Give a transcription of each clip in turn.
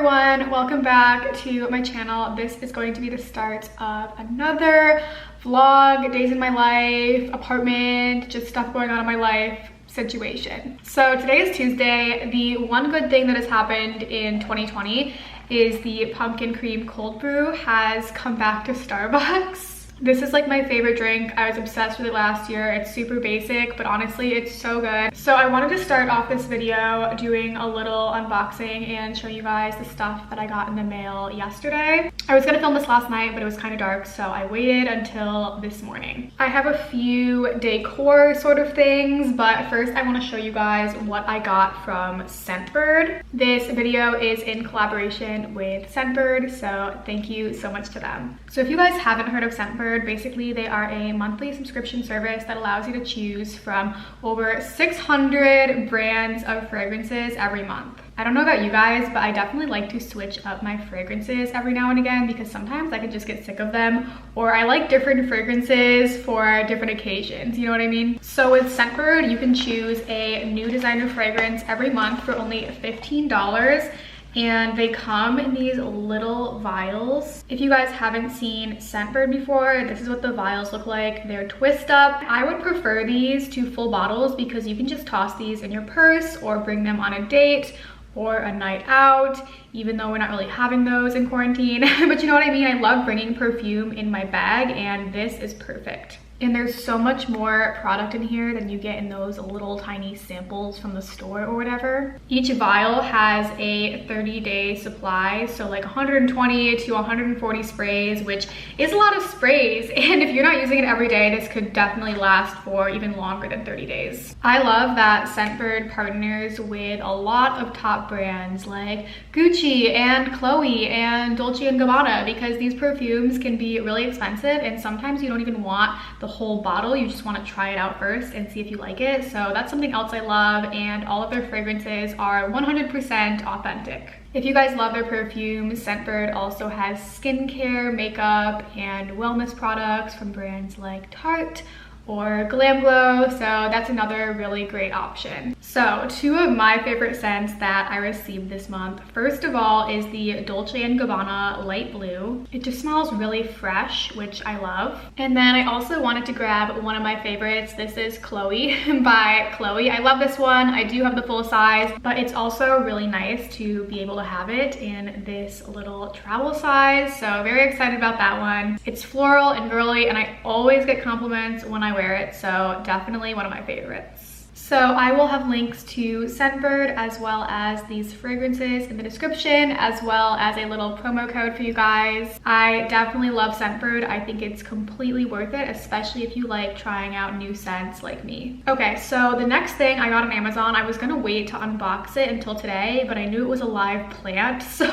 everyone, welcome back to my channel. This is going to be the start of another vlog, days in my life, apartment, just stuff going on in my life situation. So today is Tuesday. The one good thing that has happened in 2020 is the pumpkin cream cold brew has come back to Starbucks. This is like my favorite drink. I was obsessed with it last year. It's super basic, but honestly, it's so good. So I wanted to start off this video doing a little unboxing and show you guys the stuff that I got in the mail yesterday. I was gonna film this last night, but it was kind of dark, so I waited until this morning. I have a few decor sort of things, but first I wanna show you guys what I got from Scentbird. This video is in collaboration with Scentbird, so thank you so much to them. So if you guys haven't heard of Scentbird, basically they are a monthly subscription service that allows you to choose from over 600 brands of fragrances every month. I don't know about you guys, but I definitely like to switch up my fragrances every now and again because sometimes I can just get sick of them, or I like different fragrances for different occasions, you know what I mean? So with Scentbird, you can choose a new designer fragrance every month for only $15. And they come in these little vials. If you guys haven't seen Scentbird before, this is what the vials look like. They're twist up. I would prefer these to full bottles because you can just toss these in your purse or bring them on a date or a night out, even though we're not really having those in quarantine. But you know what I mean? I love bringing perfume in my bag, and this is perfect. And there's so much more product in here than you get in those little tiny samples from the store or whatever. Each vial has a 30-day supply, so like 120 to 140 sprays, which is a lot of sprays. And if you're not using it every day, this could definitely last for even longer than 30 days. I love that Scentbird partners with a lot of top brands like Gucci and Chloe and Dolce & Gabbana, because these perfumes can be really expensive and sometimes you don't even want the whole bottle. You just want to try it out first and see if you like it. So that's something else I love, and all of their fragrances are 100% authentic. If you guys love their perfumes, Scentbird also has skincare, makeup, and wellness products from brands like Tarte or Glam Glow, so that's another really great option. So two of my favorite scents that I received this month, first of all, is the Dolce & Gabbana Light Blue. It just smells really fresh, which I love. And then I also wanted to grab one of my favorites. This is Chloe by Chloe. I love this one. I do have the full size, but it's also really nice to be able to have it in this little travel size, so very excited about that one. It's floral and girly, and I always get compliments when I wear it, so definitely one of my favorites. So I will have links to Scentbird as well as these fragrances in the description, as well as a little promo code for you guys. I definitely love Scentbird. I think it's completely worth it, especially if you like trying out new scents like me. Okay, so the next thing I got on Amazon, I was gonna wait to unbox it until today, but I knew it was a live plant, so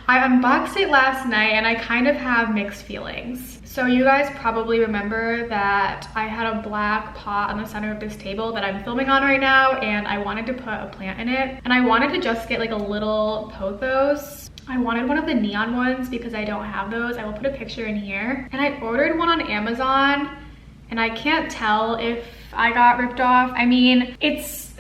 I unboxed it last night and I kind of have mixed feelings. So you guys probably remember that I had a black pot on the center of this table that I'm filming on right now, and I wanted to put a plant in it, and I wanted to just get like a little pothos. I wanted one of the neon ones because I don't have those. I will put a picture in here. And I ordered one on Amazon, and I can't tell if I got ripped off. I mean, it's...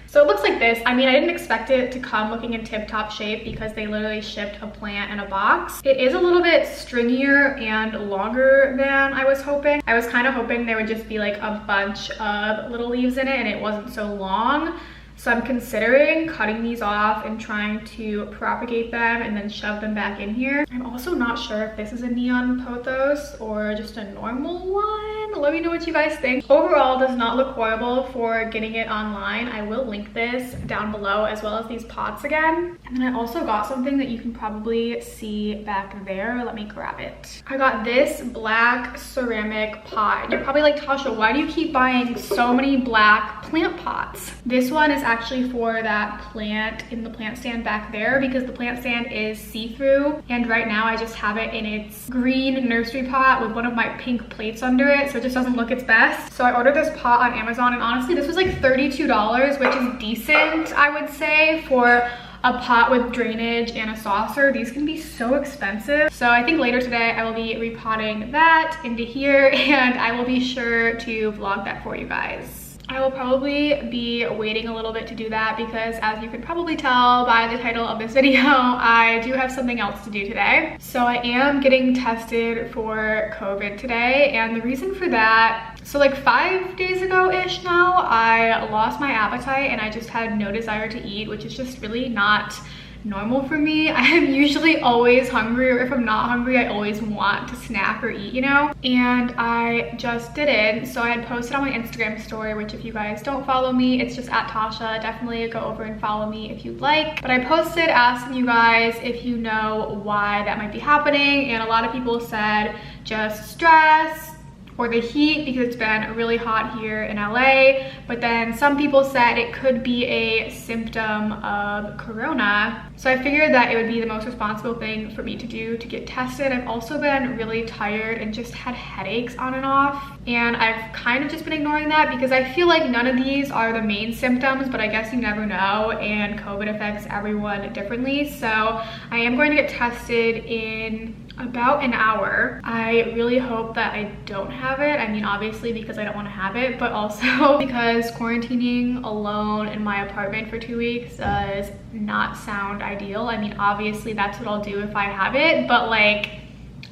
So it looks like this. I mean, I didn't expect it to come looking in tip-top shape because they literally shipped a plant in a box. It is a little bit stringier and longer than I was hoping. I was kind of hoping there would just be like a bunch of little leaves in it and it wasn't so long. So I'm considering cutting these off and trying to propagate them and then shove them back in here. I'm also not sure if this is a neon pothos or just a normal one. Let me know what you guys think. Overall, does not look horrible for getting it online. I will link this down below, as well as these pots again. And then I also got something that you can probably see back there. Let me grab it. I got this black ceramic pot. You're probably like, Tasha, why do you keep buying so many black plant pots? This one is actually for that plant in the plant stand back there, because the plant stand is see-through, and right now I just have it in its green nursery pot with one of my pink plates under it, so it just doesn't look its best. So I ordered this pot on Amazon, and honestly this was like $32, which is decent, I would say, for a pot with drainage and a saucer. These can be so expensive. So I think later today I will be repotting that into here, and I will be sure to vlog that for you guys. I will probably be waiting a little bit to do that because, as you can probably tell by the title of this video, I do have something else to do today. So I am getting tested for COVID today, and the reason for that, so like 5 days ago-ish now, I lost my appetite and I just had no desire to eat, which is just really not normal for me. I am usually always hungry, or if I'm not hungry, I always want to snack or eat, you know? And I just didn't. So I had posted on my Instagram story, which if you guys don't follow me, it's just at Tasha. Definitely go over and follow me if you'd like. But I posted asking you guys if you know why that might be happening, and a lot of people said just stress or the heat because it's been really hot here in LA. But then some people said it could be a symptom of corona. So I figured that it would be the most responsible thing for me to do to get tested. I've also been really tired and just had headaches on and off. And I've kind of just been ignoring that because I feel like none of these are the main symptoms, but I guess you never know, and COVID affects everyone differently. So I am going to get tested in about an hour. I really hope that I don't have it. I mean, obviously because I don't want to have it, but also because quarantining alone in my apartment for 2 weeks does not sound ideal. I mean, obviously that's what I'll do if I have it, but like,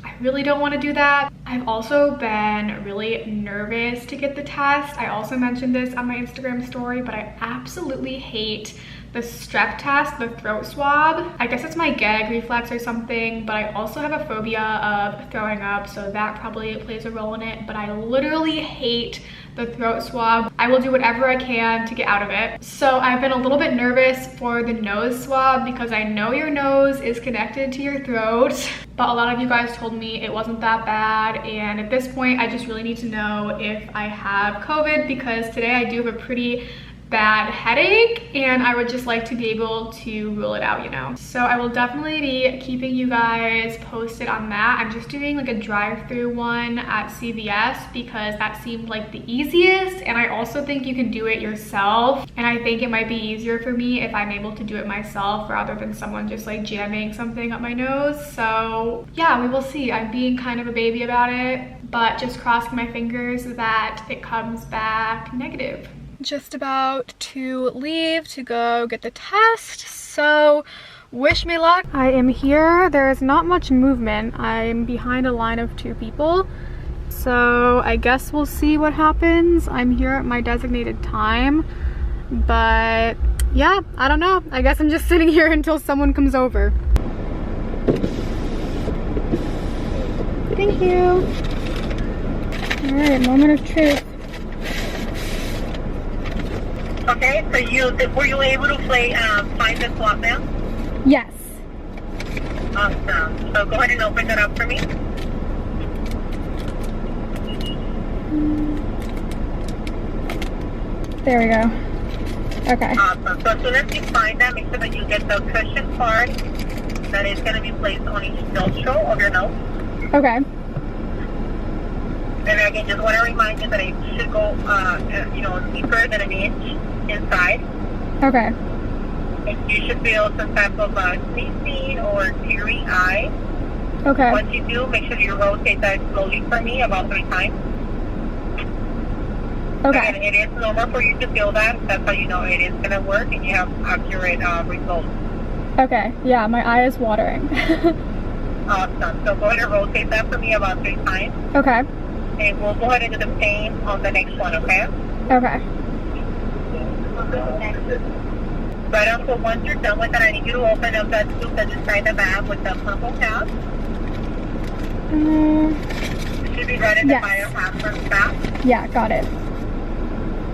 I really don't want to do that. I've also been really nervous to get the test. I also mentioned this on my Instagram story, but I absolutely hate the strep test, the throat swab. I guess it's my gag reflex or something, but I also have a phobia of throwing up, so that probably plays a role in it. But I literally hate the throat swab. I will do whatever I can to get out of it. So I've been a little bit nervous for the nose swab because I know your nose is connected to your throat, but a lot of you guys told me it wasn't that bad. And at this point, I just really need to know if I have COVID because today I do have a pretty bad headache and I would just like to be able to rule it out, you know? So I will definitely be keeping you guys posted on that. I'm just doing like a drive-through one at CVS because that seemed like the easiest, and I also think you can do it yourself, and I think it might be easier for me if I'm able to do it myself rather than someone just like jamming something up my nose. So yeah, we will see. I'm being kind of a baby about it, but just crossing my fingers that it comes back negative. Just about to leave to go get the test, so wish me luck. I am here. There is not much movement. I'm behind a line of 2 people, so I guess we'll see what happens. I'm here at my designated time, but yeah, I don't know. I guess I'm just sitting here until someone comes over. Thank you. All right, moment of truth. Okay, so were you able to find the swap now? Yes. Awesome. So go ahead and open that up for me. There we go. Okay. Awesome. So as soon as you find that, make sure that you get the cushion part that is going to be placed on each nostril of your nose. Okay. And again, just want to remind you that it should go, deeper than an inch inside. Okay. And you should feel some type of sneezing or teary eye. Okay. Once you do, make sure you rotate that slowly for me about 3 times. Okay. And it is normal for you to feel that. That's how you know it is going to work and you have accurate results. Okay. Yeah, my eye is watering. Awesome. So go ahead and rotate that for me about 3 times. Okay. And we'll go ahead and do the same on the next one, okay? Okay. Right on, so once you're done with that, I need you to open up that scoop that's inside the bag with the purple cap. It should be right in the biohazard bag. Yeah, got it.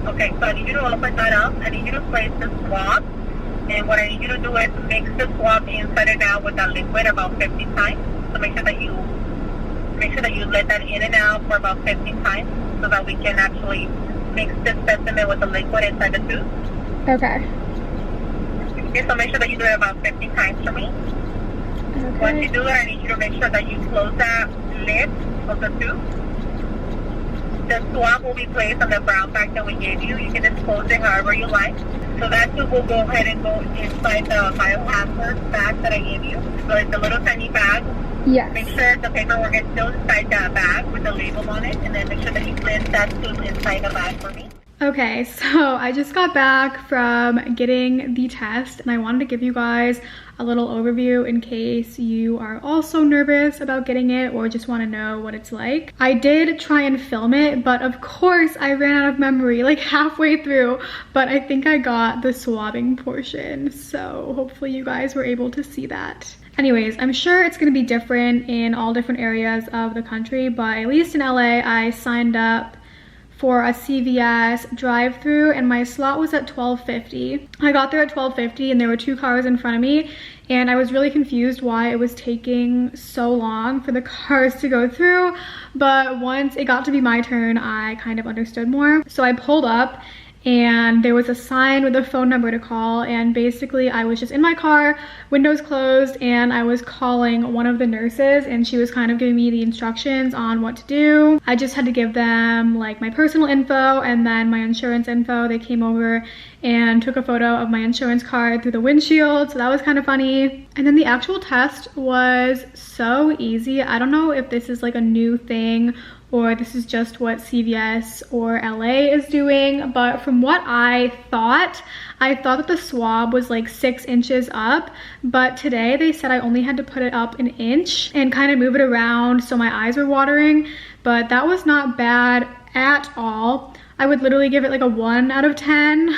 Okay, so I need you to open that up. I need you to place the swab. And what I need you to do is mix the swab inside and out with that liquid about 50 times. So make sure that you let that in and out for about 15 times so that we can actually mix the specimen with the liquid inside the tube. Okay. Okay, so make sure that you do it about 50 times for me. Okay. Once you do it, I need you to make sure that you close that lid of the tube. The swab will be placed on the brown bag that we gave you. You can dispose it however you like. So that tube will go ahead and go inside the biohazard bag that I gave you. So it's a little tiny bag. Yes. Make sure the paperwork is still inside that bag with the label on it, and then make sure that you place that tube inside the bag for me. Okay, so I just got back from getting the test and I wanted to give you guys a little overview in case you are also nervous about getting it or just want to know what it's like. I did try and film it, but of course I ran out of memory like halfway through, but I think I got the swabbing portion, so hopefully you guys were able to see that. Anyways, I'm sure it's going to be different in all different areas of the country, but at least in LA, I signed up for a CVS drive-through and my slot was at 12:50. I got there at 12:50 and there were 2 cars in front of me and I was really confused why it was taking so long for the cars to go through, but once it got to be my turn, I kind of understood more. So I pulled up and there was a sign with a phone number to call, and basically I was just in my car, windows closed, and I was calling one of the nurses and she was kind of giving me the instructions on what to do. I just had to give them like my personal info and then my insurance info. They came over and took a photo of my insurance card through the windshield, so that was kind of funny. And then the actual test was so easy. I don't know if this is like a new thing or this is just what CVS or LA is doing, but from what I thought that the swab was like 6 inches up, but today they said I only had to put it up an inch and kind of move it around, so my eyes were watering, but that was not bad at all. I would literally give it like a 1 out of 10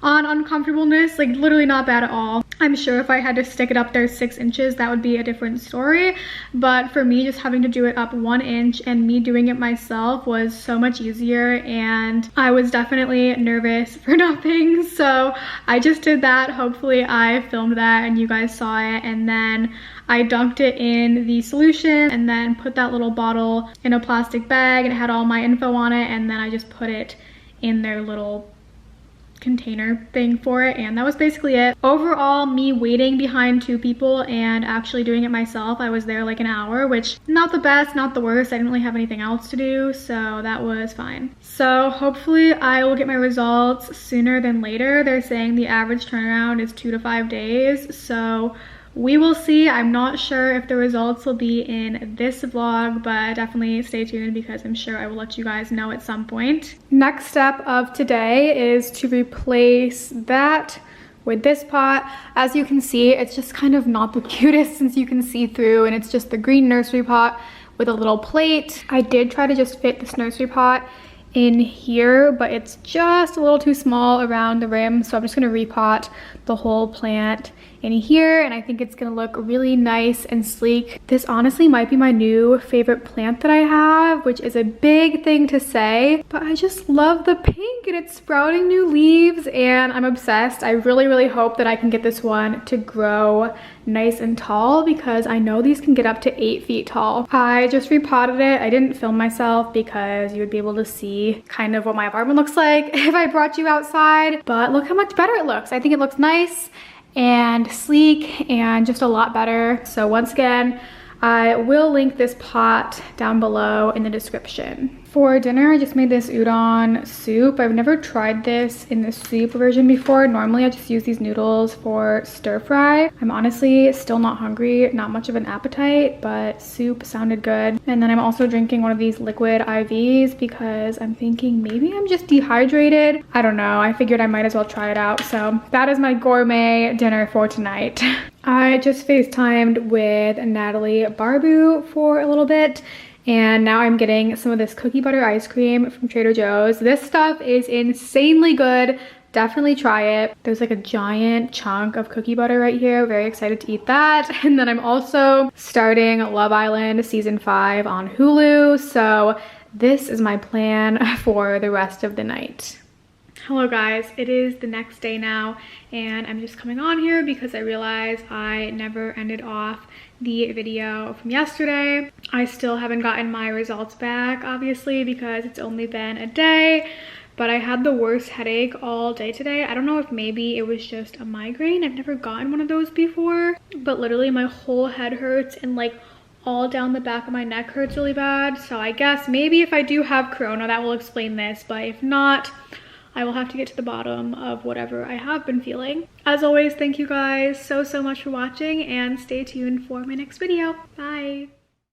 on uncomfortableness, like literally not bad at all. I'm sure if I had to stick it up there 6 inches, that would be a different story, but for me, just having to do it up 1 inch and me doing it myself was so much easier, and I was definitely nervous for nothing, so I just did that. Hopefully I filmed that and you guys saw it, and then I dunked it in the solution and then put that little bottle in a plastic bag and it had all my info on it, and then I just put it in their little container thing for it, and that was basically it. Overall, me waiting behind 2 people and actually doing it myself, I was there like an hour, which not the best, not the worst. I didn't really have anything else to do, so that was fine. So hopefully I will get my results sooner than later. They're saying the average turnaround is 2 to 5 days, so we will see. I'm not sure if the results will be in this vlog, but definitely stay tuned because I'm sure I will let you guys know at some point. Next step of today is to replace that with this pot. As you can see, it's just kind of not the cutest since you can see through, and it's just the green nursery pot with a little plate. I did try to just fit this nursery pot in here, but it's just a little too small around the rim, so I'm just gonna repot the whole plant in here, and I think it's gonna look really nice and sleek. This honestly might be my new favorite plant that I have, which is a big thing to say, but I just love the pink and it's sprouting new leaves and I'm obsessed. I really hope that I can get this one to grow nice and tall because I know these can get up to 8 feet tall. I just repotted it. I didn't film myself because you would be able to see kind of what my apartment looks like if I brought you outside, but look how much better it looks. I think it looks nice and sleek and just a lot better. So once again, I will link this pot down below in the description. For dinner, I just made this udon soup. I've never tried this in the soup version before. Normally, I just use these noodles for stir fry. I'm honestly still not hungry, not much of an appetite, but soup sounded good. And then I'm also drinking one of these liquid IVs because I'm thinking maybe I'm just dehydrated. I don't know. I figured I might as well try it out. So that is my gourmet dinner for tonight. I just FaceTimed with Natalie Barbu for a little bit, and now I'm getting some of this cookie butter ice cream from Trader Joe's. This stuff is insanely good. Definitely try it. There's like a giant chunk of cookie butter right here. Very excited to eat that. And then I'm also starting Love Island season 5 on Hulu. So this is my plan for the rest of the night. Hello guys, it is the next day now and I'm just coming on here because I realized I never ended off the video from yesterday. I still haven't gotten my results back, obviously, because it's only been a day, but I had the worst headache all day today. I don't know if maybe it was just a migraine. I've never gotten one of those before, but literally my whole head hurts and like all down the back of my neck hurts really bad. So I guess maybe if I do have corona, that will explain this, but if not, I will have to get to the bottom of whatever I have been feeling. As always, thank you guys so much for watching and stay tuned for my next video. Bye.